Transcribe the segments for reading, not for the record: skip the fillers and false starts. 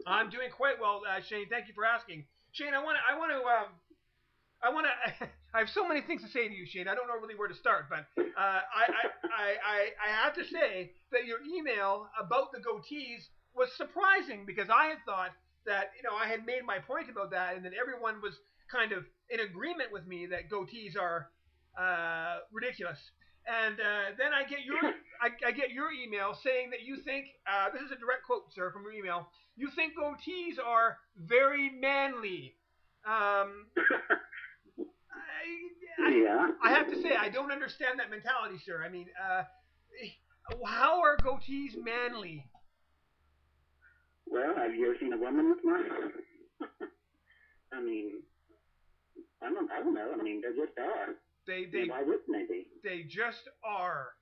I'm doing quite well, Shane. Thank you for asking. Shane, I want to. I have so many things to say to you, Shane. I don't know really where to start, but I have to say that your email about the goatees was surprising because I had thought that I had made my point about that, and that everyone was kind of in agreement with me that goatees are ridiculous. And then I get your email saying that you think this is a direct quote, sir, from your email. You think goatees are very manly. Um, Yeah. I have to say, I don't understand that mentality, sir. I mean, how are goatees manly? Well, have you ever seen a woman with one? I mean, I don't know. I mean, they just are. Why wouldn't they be? They just are.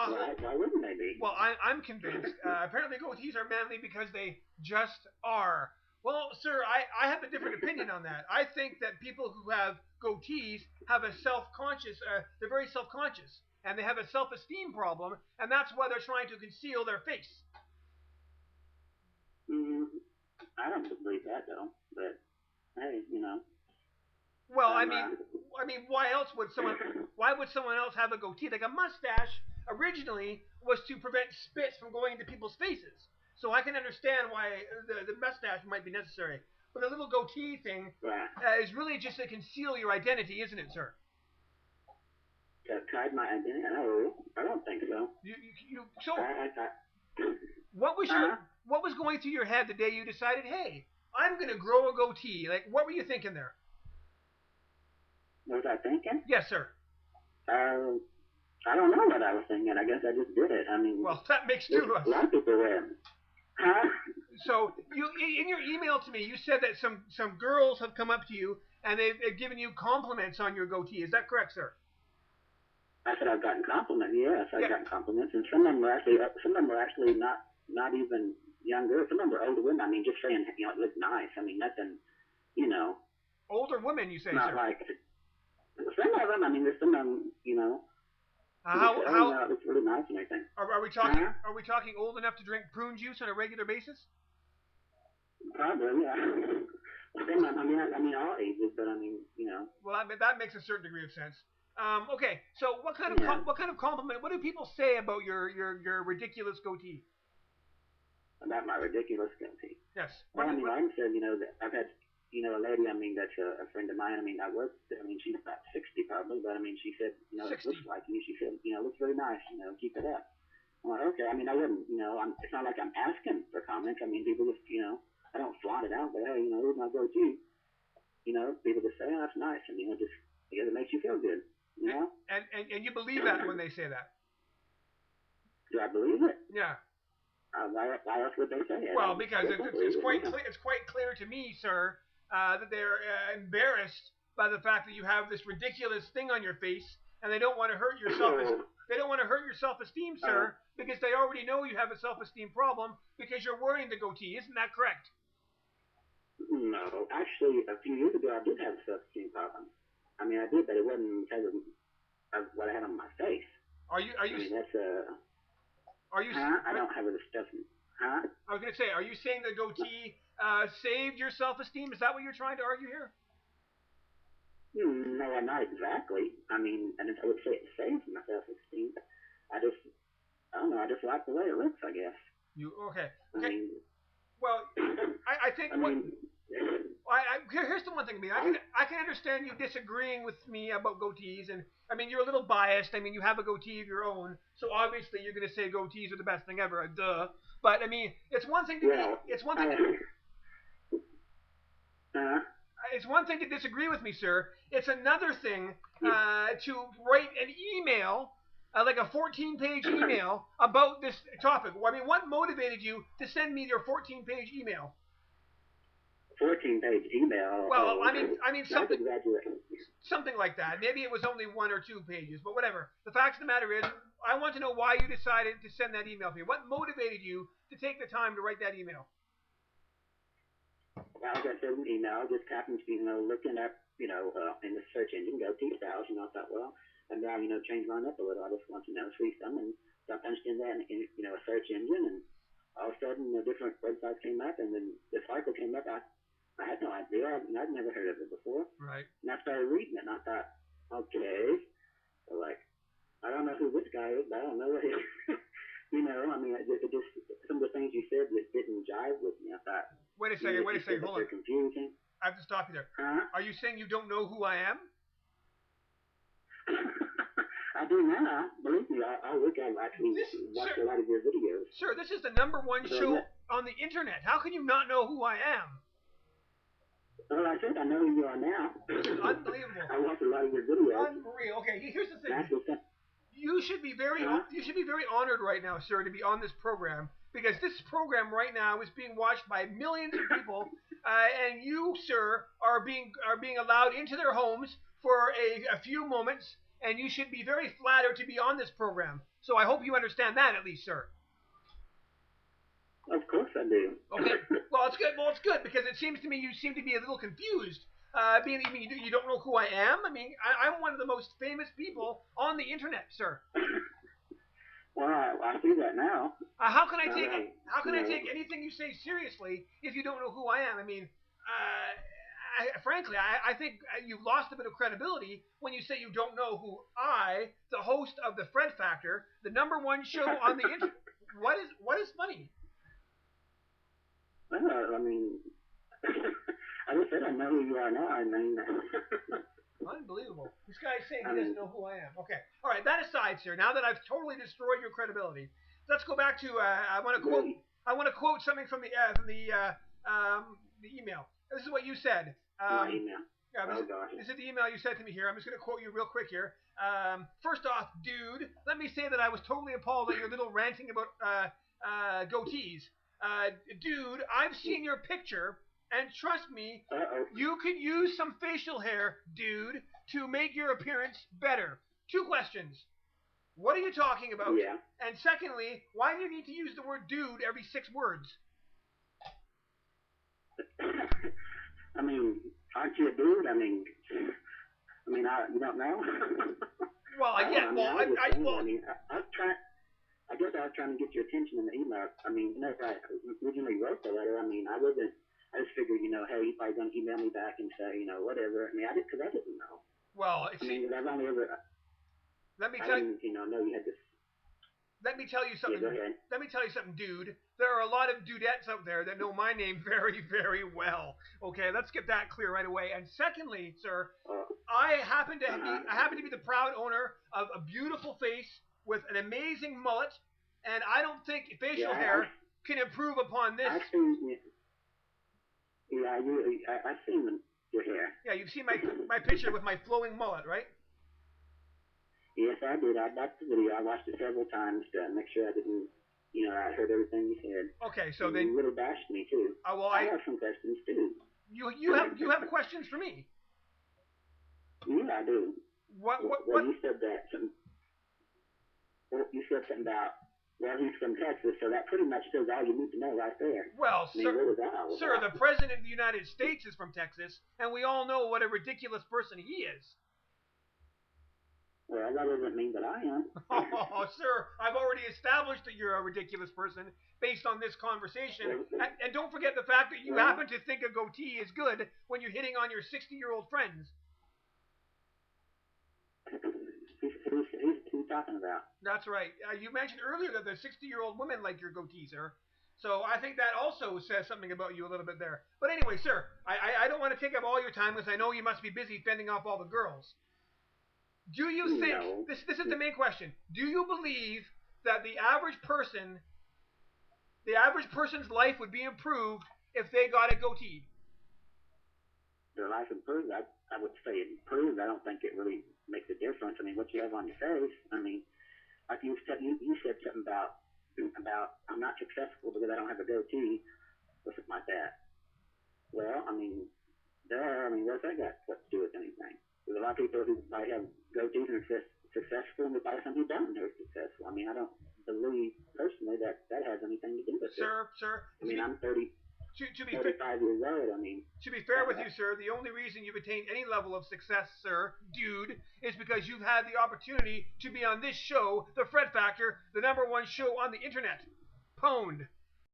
Why wouldn't they be? Well, I'm convinced. Apparently, goatees are manly because they just are. Well, sir, I have a different opinion on that. I think that people who have goatees have a self-conscious, they're very self-conscious, and they have a self-esteem problem, and that's why they're trying to conceal their face. I don't believe that though. But hey, Well, I mean, why else would someone? Why would someone else have a goatee? Like a mustache originally was to prevent spits from going into people's faces. So I can understand why the mustache might be necessary. But the little goatee thing is really just to conceal your identity, isn't it, sir? To hide my identity? No, I don't think so. So what was going through your head the day you decided, hey, I'm gonna grow a goatee? Like, what were you thinking there? What was I thinking? Yes, sir. I don't know what I was thinking. I guess I just did it. I mean, well, that makes two of us. A lot of people wear them. Huh? So you, in your email to me, you said that some girls have come up to you and they've given you compliments on your goatee. Is that correct, sir? I said I've gotten compliments. Yes, I've gotten compliments, and some of them were actually not even young girls. Some of them were older women. I mean, just saying, it looked nice. I mean, nothing, Older women, you say, not sir? like some of them. I mean, there's some of them, how it looks really nice and everything. Are we talking? Are we talking old enough to drink prune juice on a regular basis? Probably, yeah. I mean, all ages, but I mean, Well, that makes a certain degree of sense. Okay, so what kind of compliment? What do people say about your ridiculous goatee? About my ridiculous goatee. Yes. Well, I mean, like I said, that I've had, a lady. I mean, that's a friend of mine. I mean, she's about 60 probably, but I mean, she said, it looks like you. She said, it looks really nice. Keep it up. I'm like, okay. I mean, I wouldn't. It's not like I'm asking for comments. I mean, people just, I don't flaunt it out, but hey, here's my goatee. People just say, oh, that's nice, and it makes you feel good. And you believe that when they say that? Do I believe it? Yeah. Why else would they say it? Well, because it's quite clear to me, sir, that they're embarrassed by the fact that you have this ridiculous thing on your face, and they don't want to hurt your self-esteem, sir, because they already know you have a self-esteem problem because you're wearing the goatee. Isn't that correct? No, actually, a few years ago I did have a self-esteem problem. I mean, I did, but it wasn't because of what I had on my face. Are you? I mean, that's Are you? I don't have a stuff. Huh? I was gonna say, are you saying the goatee saved your self-esteem? Is that what you're trying to argue here? No, not exactly. I mean, and I would say it saves my self-esteem. I don't know. I just like the way it looks, I guess. Okay? I mean, well, I think here's the one thing. I can understand you disagreeing with me about goatees, and I mean, you're a little biased. I mean, you have a goatee of your own, so obviously you're going to say goatees are the best thing ever. Duh. But I mean, it's one thing to it's one thing to disagree with me, sir. It's another thing to write an email, like a 14-page email about this topic. I mean, what motivated you to send me your 14-page email? 14-page email. Well, I mean something like that. Maybe it was only 1 or 2 pages, but whatever. The fact of the matter is, I want to know why you decided to send that email to me. What motivated you to take the time to write that email? Well, I got an email. Just happened to be, looking up, in the search engine, Goatee Styles, I thought, well, and now, change mine up a little. I just want to see some and start punching in that in, a search engine, and all of a sudden, different websites came up, and then this article came up. I had no idea. I'd never heard of it before. Right. And I started reading it, and I thought, okay, so like, I don't know who this guy is, but I don't know what he you know, I mean, it just, some of the things you said that didn't jive with me. I thought, wait a second, hold on. Confusing. I have to stop you there. Huh? Are you saying you don't know who I am? I do now. Believe me, I look at actually watch a lot of your videos. Sir, this is the #1 show on the internet. How can you not know who I am? Well, I think I know who you are now. Unbelievable. I watch a lot of your videos. Unreal. Okay, here's the thing. You should be very honored right now, sir, to be on this program, because this program right now is being watched by millions of people, and you, sir, are being allowed into their homes for a few moments, and you should be very flattered to be on this program. So I hope you understand that, at least, sir. Of course I do. Okay. Well, it's good. Well, it's good, because it seems to me you seem to be a little confused. Being you don't know who I am. I mean, I'm one of the most famous people on the internet, sir. Well, I see that now. How can I take anything you say seriously if you don't know who I am? I mean, frankly, I think you've lost a bit of credibility when you say you don't know who I, the host of the Fred Factor, the #1 show on the internet. What is funny? Well, I mean, I just said I know who you are now. I mean, unbelievable. This guy's saying he doesn't know who I am. Okay. All right. That aside, sir. Now that I've totally destroyed your credibility, let's go back to. I want to quote something from the email. This is what you said. My email. This is the email you sent to me here. I'm just going to quote you real quick here. First off, dude, let me say that I was totally appalled at your little ranting about goatees. Dude, I've seen your picture, and trust me, you could use some facial hair, dude, to make your appearance better. 2 questions. What are you talking about? Yeah. And secondly, why do you need to use the word dude every 6 words? I mean, aren't you a dude? I mean, you don't know? Well, I guess I was trying to get your attention in the email. I mean, you know, if I originally wrote the letter, I mean, I just figured, you know, hey, he's probably going to email me back and say, you know, whatever. I mean, because I didn't know. Well, I mean, I've only ever. Let me tell you. Know you had this. Let me tell you something. Yeah, go ahead. Let me tell you something, dude. There are a lot of dudettes out there that know my name very, very well. Okay, let's get that clear right away. And secondly, sir, I happen to be the proud owner of a beautiful face with an amazing mullet, and I don't think facial hair can improve upon this. I've seen your hair. Yeah, you've seen my picture with my flowing mullet, right? Yes, I did. I watched the video. I watched it several times to make sure I didn't, you know, I heard everything you said. Okay, so and then you really bashed me too. I have some questions too. You have questions for me? Yeah, I do. What? You said that you said something about, well, he's from Texas, so that pretty much says all you need to know right there. Well, I mean, sir, the President of the United States is from Texas, and we all know what a ridiculous person he is. Well, that doesn't mean that I am. Oh, sir, I've already established that you're a ridiculous person based on this conversation. And don't forget the fact that you happen to think a goatee is good when you're hitting on your 60-year-old friends. Who's he talking about? That's right. You mentioned earlier that the 60-year-old women like your goatee, sir. So I think that also says something about you a little bit there. But anyway, sir, I don't want to take up all your time because I know you must be busy fending off all the girls. Do you think, this is the main question, do you believe that the average person's life would be improved if they got a goatee? Their life improved? I would say it improved. I don't think it really makes a difference. I mean, what you have on your face, I mean, like you said something about I'm not successful because I don't have a goatee, or something like that. Well, I mean, what's that got what to do with anything? There's a lot of people who might have goatees and are successful, and there's probably some who don't and are successful. I mean, I don't believe personally that has anything to do with it. Sir. I mean, I'm 35 years old. I mean, to be fair with you, sir, the only reason you've attained any level of success, sir, dude, is because you've had the opportunity to be on this show, The Fred Factor, the #1 show on the internet. Pwned.